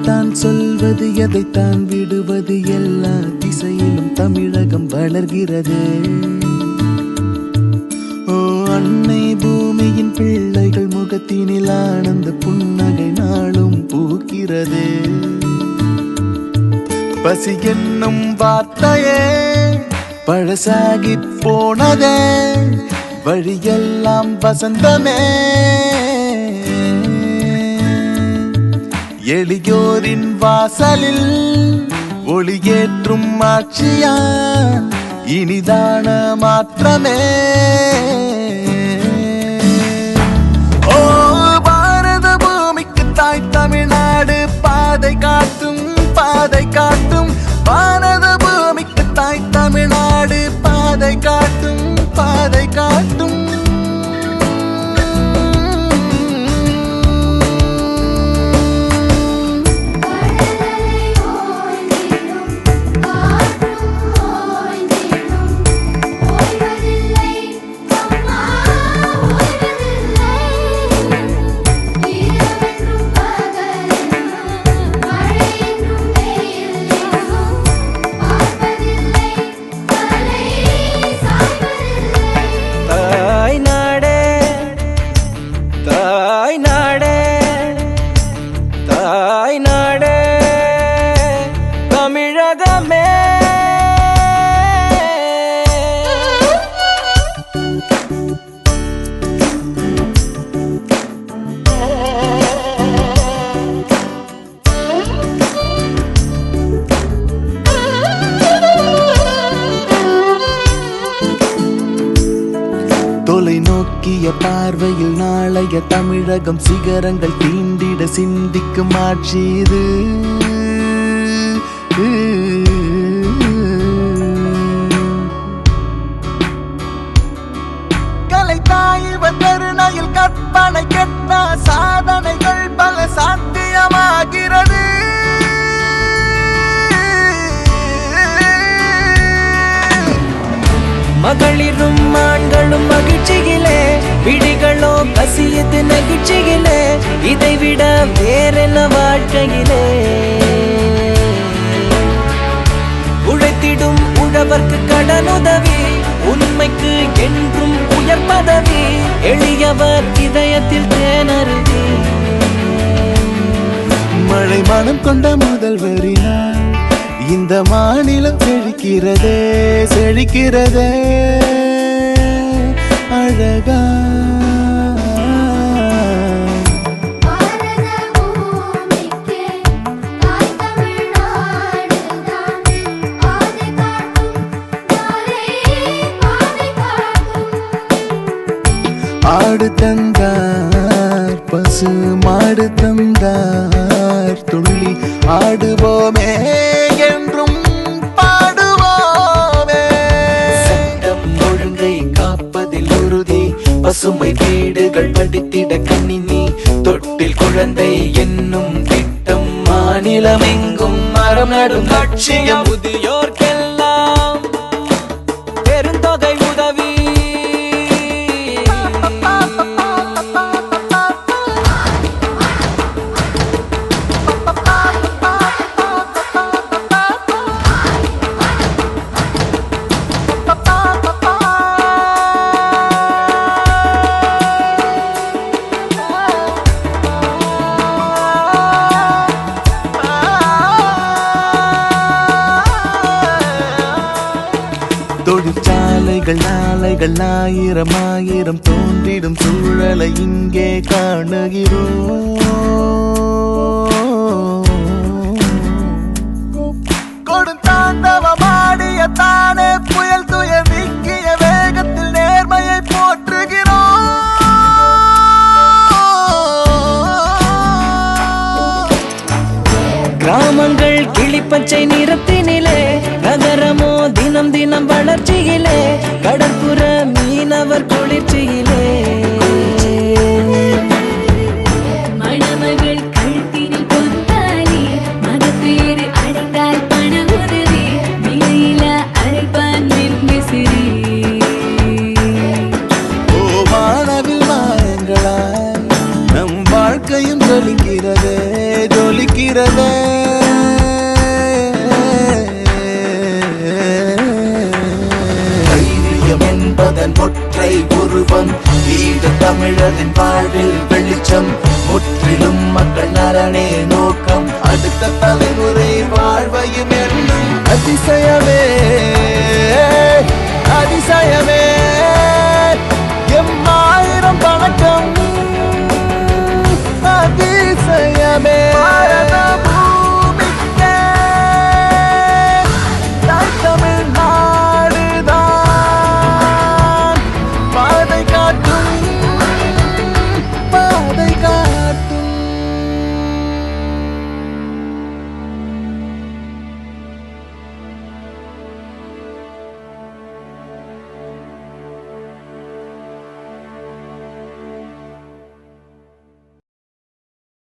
எதைத்தான் சொல்வது எதைத்தான் விடுவது எல்லா திசையிலும் தமிழகம் வளர்கிறது. ஓ அன்னை பூமியின் பிள்ளைகள் முகத்தினில் ஆனந்த புன்னகை நாளும் பூக்கிறது. பசி என்னும் வார்த்தையே பழசாகி போனதே, வழியெல்லாம் வசந்தமே. எளியோரின் வாசலில் ஒளியேற்றும் ஆட்சியா இனிதான மாற்றமே. ஓ பாரத பூமிக்கு தாய் தமிழ்நாடு பாதை காட்டும் பாதை காட்டும். பாரத பூமிக்கு தாய் தமிழ்நாடு பாதை காட்டும் பாதை காட்டும். தொலைநோக்கிய பார்வையில் நாளைய தமிழகம் சிகரங்கள் தீண்டிட சிந்திக்கும் ஆட்சி இது. கலைத்தாய்வர் கருணையில் கற்பனை கெட்ட சாதனைகள் பல சாத்தியமாகிறது. மகளிரும் ஆண்களும் மகிழ்ச்சியிலே, விழிகளோ கசியது நகிழ்ச்சியிலே. இதைவிட வேறென்ன வாழ்க்கையிலே? உழைத்திடும் உழவர்க்கு கடனுதவி, உண்மைக்கு என்றும் உயர் பதவி. எளியவர் இதயத்தில் தேனருவி. மழை மனம் கொண்ட முதல்வரினால் இந்த மாநிலம் செழிக்கிறதே செழிக்கிறதே அழகா. ஆடு தந்தார் பசு மாடு தந்தார் துள்ளி ஆடுவோமே என்றும் பாடுவோமே. சட்டம் ஒழுங்கை காப்பதில் உறுதி, பசுமை வீடுகள் படித்திட கணினி, தொட்டில் குழந்தை என்னும் திட்டம், மாநிலமெங்கும் மரம் நடும் லட்சியம். முதியோர்க்கெல்லாம் பெருந்தொகை உதவி. தொழிற்சாலைகள் நாளைகள் ஆயிரம் ஆயிரம் தோன்றிடும் சூழலை இங்கே காணுகிறோம். கொடுத்தாண்டவமாடிய தானே புயல் துயர் நீக்கிய வேகத்தில் நேர்மையை போற்றுகிறோம். கிராமங்கள் கிளிப்பச்சை நிறத்தினிலே, நகரமோ தினம் தினம் வளர்ச்சியிலே. கடற்புற மீனவர் குளிர்ச்சியிலே, மணமகள் கழுத்தினில் பொத்தாலி, மகப்பேறு அடைந்தால் பண உதவி, விலையில அரைப்பான் விசிறி. ஓ வானவில் மாயங்களாய் நம் வாழ்க்கையும் ஜொலிக்கிறதே ஜொலிக்கிறதே. அதன் ஒற்றை உருவம் ஈழ தமிழரின் வாழ்வில் வெளிச்சம் முற்றிலும் மக்கள் நலனே நோக்கம் அடுத்த தலைமுறை வாழ்வையும் என்னும் அதிசயமே அதிசயமே